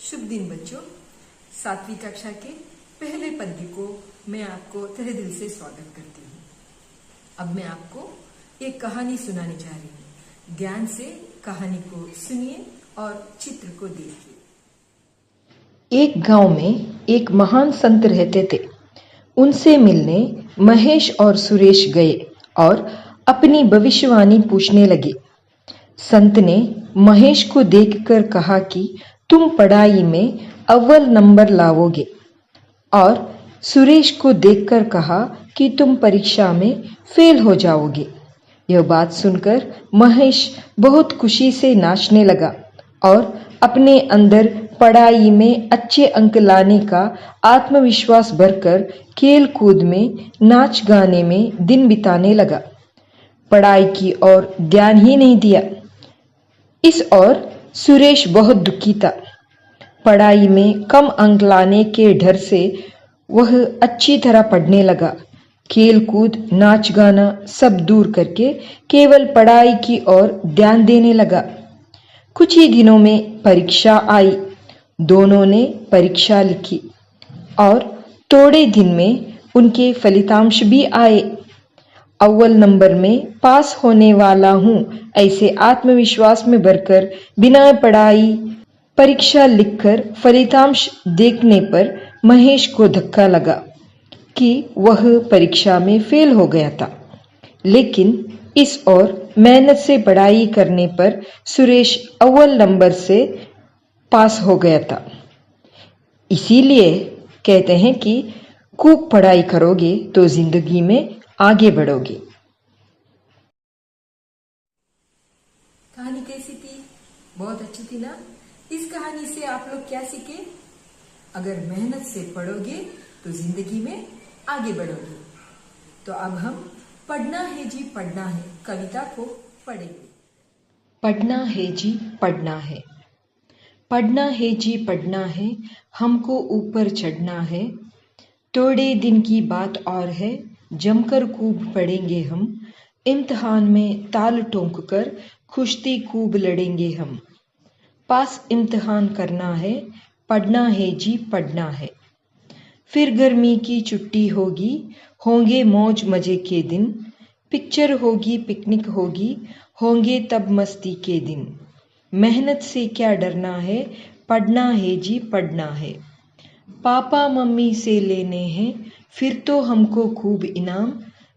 शुभ दिन बच्चों। 7वीं कक्षा के पहले पद्य को मैं आपको तहे दिल से स्वागत करती हूँ। अब मैं आपको एक कहानी सुनाने जा रही हूँ। ध्यान से कहानी को सुनिए और चित्र को देखिए। एक गांव में एक महान संत रहते थे। उनसे मिलने महेश और सुरेश गए और अपनी भविष्यवाणी पूछने लगे। संत ने महेश को देखकर कहा कि तुम पढ़ाई में अव्वल नंबर लाओगे, और सुरेश को देखकर कहा कि तुम परीक्षा में फेल हो जाओगे। यह बात सुनकर महेश बहुत खुशी से नाचने लगा और अपने अंदर पढ़ाई में अच्छे अंक लाने का आत्मविश्वास भरकर खेल कूद में, नाच गाने में दिन बिताने लगा। पढ़ाई की ओर ध्यान ही नहीं दिया। इस ओर सुरेश बहुत दुखी था। पढ़ाई में कम अंक लाने के डर से वह अच्छी तरह पढ़ने लगा। खेल कूद, नाच गाना सब दूर करके केवल पढ़ाई की ओर ध्यान देने लगा। कुछ ही दिनों में परीक्षा आई। दोनों ने परीक्षा लिखी और थोड़े दिन में उनके फलितांश भी आए। अव्वल नंबर में पास होने वाला हूँ, ऐसे आत्मविश्वास में भरकर बिना पढ़ाई परीक्षा लिखकर फलितांश देखने पर महेश को धक्का लगा कि वह परीक्षा में फेल हो गया था। लेकिन इस ओर मेहनत से पढ़ाई करने पर सुरेश अव्वल नंबर से पास हो गया था। इसीलिए कहते हैं कि खूब पढ़ाई करोगे तो जिंदगी में आगे बढ़ोगे। कहानी कैसी थी? बहुत अच्छी थी ना? इस कहानी से आप लोग क्या सीखे? अगर मेहनत से पढ़ोगे तो जिंदगी में आगे बढ़ोगे। तो अब हम पढ़ना है जी पढ़ना है कविता को पढ़ेंगे। पढ़ना है जी पढ़ना है, पढ़ना है जी पढ़ना है, हमको ऊपर चढ़ना है। थोड़े दिन की बात और है, जमकर खूब पढ़ेंगे हम। इम्तिहान में ताल ठोंक कर कुश्ती खूब लड़ेंगे हम। पास इम्तिहान करना है, पढ़ना है जी पढ़ना है। फिर गर्मी की छुट्टी होगी, होंगे मौज मजे के दिन। पिक्चर होगी, पिकनिक होगी, होंगे तब मस्ती के दिन। मेहनत से क्या डरना है, पढ़ना है जी पढ़ना है। पापा मम्मी से लेने हैं फिर तो हमको खूब इनाम।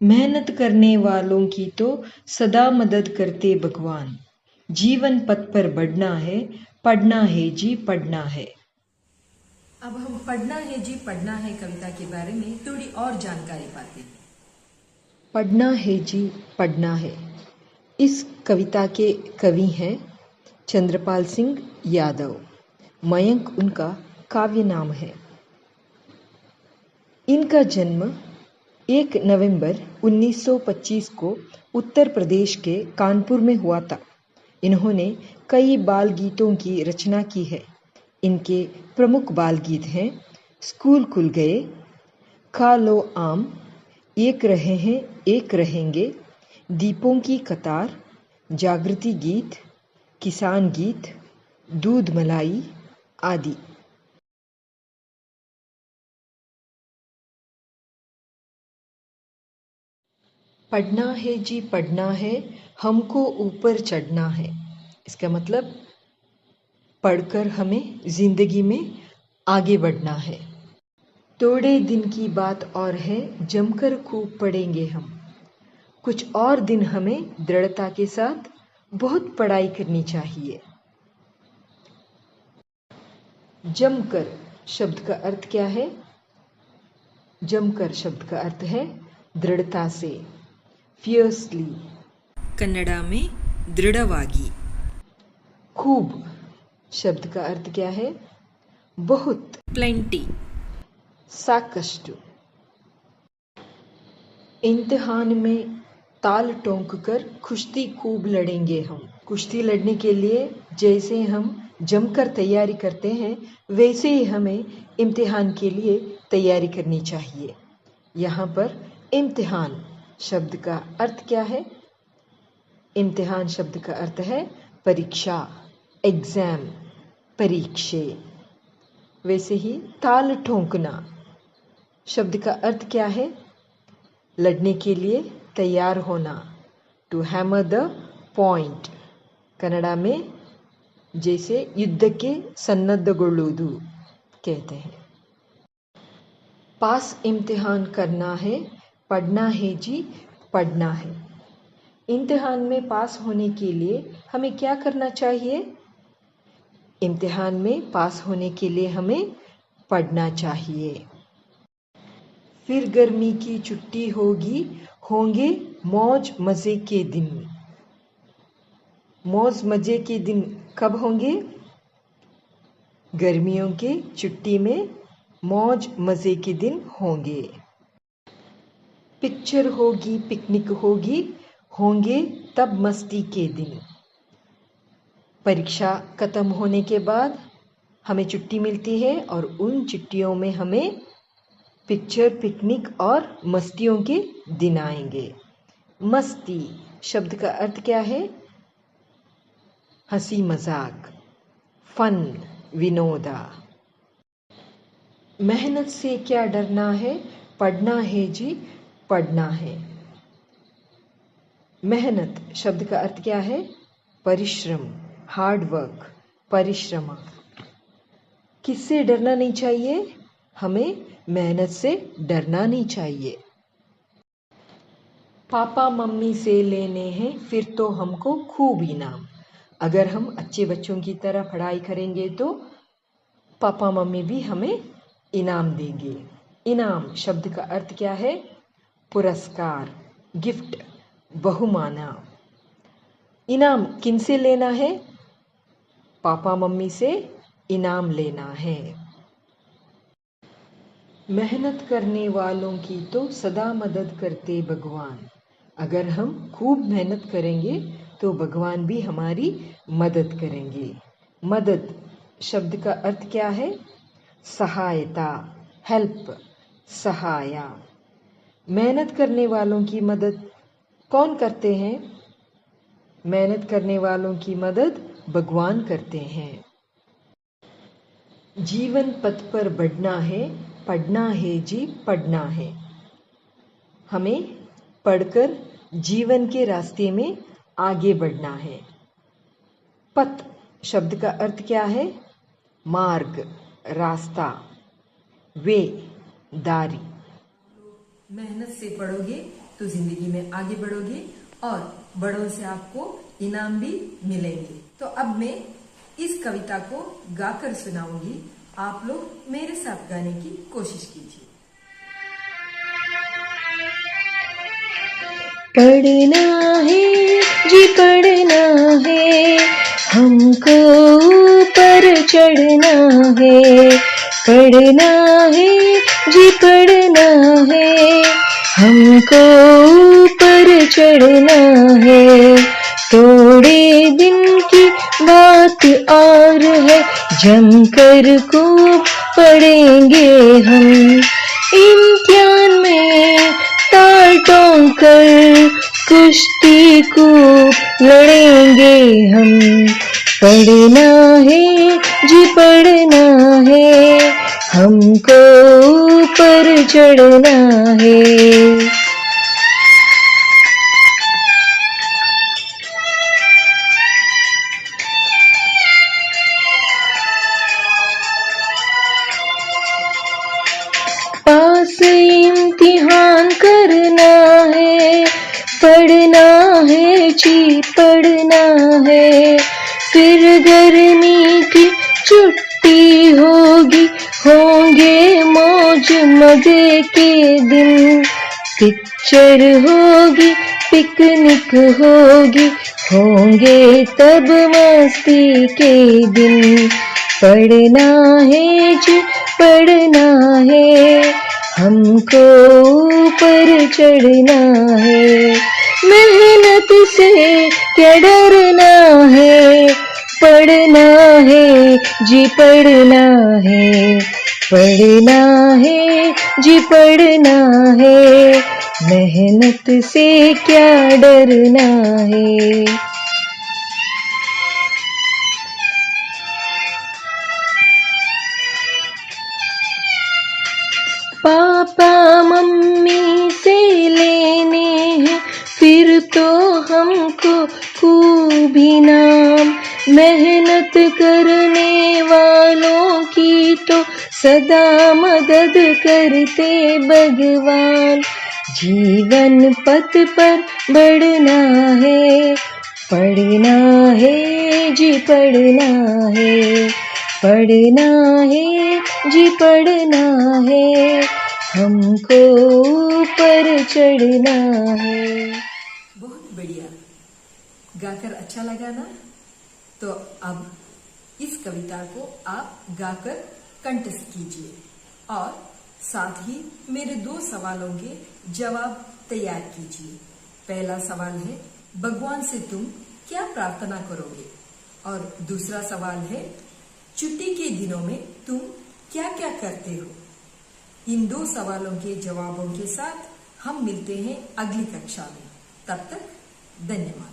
मेहनत करने वालों की तो सदा मदद करते भगवान। जीवन पथ पर बढ़ना है, पढ़ना है जी पढ़ना है। अब हम पढ़ना है जी पढ़ना है कविता के बारे में थोड़ी और जानकारी पाते हैं। पढ़ना है जी पढ़ना है, इस कविता के कवि हैं चंद्रपाल सिंह यादव। मयंक उनका काव्य नाम है। इनका जन्म 1 नवंबर 1925 को उत्तर प्रदेश के कानपुर में हुआ था। इन्होंने कई बाल गीतों की रचना की है। इनके प्रमुख बाल गीत हैं स्कूल खुल गए, खा लो आम, एक रहे हैं एक रहेंगे, दीपों की कतार, जागृति गीत, किसान गीत, दूध मलाई आदि। पढ़ना है जी पढ़ना है, हमको ऊपर चढ़ना है। इसका मतलब पढ़कर हमें जिंदगी में आगे बढ़ना है। थोड़े दिन की बात और है, जमकर खूब पढ़ेंगे हम। कुछ और दिन हमें दृढ़ता के साथ बहुत पढ़ाई करनी चाहिए। जमकर शब्द का अर्थ क्या है? जमकर शब्द का अर्थ है दृढ़ता से, फियर्सली। कन्नड़ा में दृढ़ವಾಗಿ। खूब शब्द का अर्थ क्या है? बहुत, प्लेंटी। साकष्टु। इम्तिहान में ताल ठोंक कर कुश्ती खूब लड़ेंगे हम। कुश्ती लड़ने के लिए जैसे हम जमकर तैयारी करते हैं, वैसे ही हमें इम्तिहान के लिए तैयारी करनी चाहिए। यहाँ पर इम्तिहान शब्द का अर्थ क्या है? इम्तिहान शब्द का अर्थ है परीक्षा, एग्जाम, परीक्षे। वैसे ही ताल ठोंकना शब्द का अर्थ क्या है? लड़ने के लिए तैयार होना, to hammer the point. Kannada में जैसे युद्धಕ್ಕೆ सन्नद्धಗೊಳ್ಳುವುದು कहते हैं। पास इम्तिहान करना है, पढ़ना है जी, पढ़ना है। इम्तिहान में पास होने के लिए हमें क्या करना चाहिए? इम्तिहान में पास होने के लिए हमें पढ़ना चाहिए। फिर गर्मी की छुट्टी होगी, होंगे मौज मजे के दिन। मौज मजे के दिन कब होंगे? गर्मियों के छुट्टी में मौज मजे के दिन होंगे। पिक्चर होगी, पिकनिक होगी, होंगे तब मस्ती के दिन। परीक्षा खत्म होने के बाद हमें छुट्टी मिलती है और उन छुट्टियों में हमें पिक्चर, पिकनिक और मस्तियों के दिन आएंगे। मस्ती शब्द का अर्थ क्या है? हंसी मजाक, फन, विनोदा। मेहनत से क्या डरना है, पढ़ना है जी, पढ़ना है। मेहनत शब्द का अर्थ क्या है? परिश्रम, हार्ड वर्क, परिश्रम। किससे डरना नहीं चाहिए? हमें मेहनत से डरना नहीं चाहिए। पापा मम्मी से लेने हैं फिर तो हमको खूब इनाम। अगर हम अच्छे बच्चों की तरह पढ़ाई करेंगे तो पापा मम्मी भी हमें इनाम देंगे। इनाम शब्द का अर्थ क्या है? पुरस्कार, गिफ्ट, बहुमाना। इनाम किनसे लेना है? पापा मम्मी से इनाम लेना है। मेहनत करने वालों की तो सदा मदद करते भगवान। अगर हम खूब मेहनत करेंगे तो भगवान भी हमारी मदद करेंगे। मदद शब्द का अर्थ क्या है? सहायता, हेल्प, सहाया। मेहनत करने वालों की मदद कौन करते हैं? मेहनत करने वालों की मदद भगवान करते हैं। जीवन पथ पर बढ़ना है, पढ़ना है जी, पढ़ना है। हमें पढ़कर जीवन के रास्ते में आगे बढ़ना है। पथ शब्द का अर्थ क्या है? मार्ग, रास्ता, वे, दारी। मेहनत से पढ़ोगे तो जिंदगी में आगे बढ़ोगे और बड़ों से आपको इनाम भी मिलेंगे। तो अब मैं इस कविता को गाकर सुनाऊंगी, आप लोग मेरे साथ गाने की कोशिश कीजिए। पढ़ना है जी, पढ़ना है, हमको ऊपर चढ़ना है। पढ़ना है जी, पढ़ना है, हमको ऊपर चढ़ना है। थोड़े दिन की बात और है, जमकर को पढ़ेंगे हम। इम्तिहान में ताल कर कुश्ती को लड़ेंगे हम। पढ़ना है जी, पढ़ना है, हमको ऊपर चढ़ना है। पास इम्तिहान करना है, पढ़ना है जी, पढ़ना है। फिर गर्मी की छुट्टी होगी, होंगे मौज मजे के दिन। पिक्चर होगी, पिकनिक होगी, होंगे तब मस्ती के दिन। पढ़ना है जी, पढ़ना है, हमको ऊपर चढ़ना है। मेहनत से क्या डरना है, पढ़ना है जी, पढ़ना है। पढ़ना है जी, पढ़ना है, मेहनत से क्या डरना है। तो हमको खूब इनाम, मेहनत करने वालों की तो सदा मदद करते भगवान। जीवन पथ पर बढ़ना है, पढ़ना है जी पढ़ना है, पढ़ना है जी पढ़ना है, हमको ऊपर चढ़ना है। बहुत बढ़िया, गाकर अच्छा लगा ना? तो अब इस कविता को आप गाकर कंठस्थ कीजिए और साथ ही मेरे 2 सवालों के जवाब तैयार कीजिए। पहला सवाल है, भगवान से तुम क्या प्रार्थना करोगे? और दूसरा सवाल है, छुट्टी के दिनों में तुम क्या क्या करते हो? इन 2 सवालों के जवाबों के साथ हम मिलते हैं अगली कक्षा में। तब तक धन्यवाद।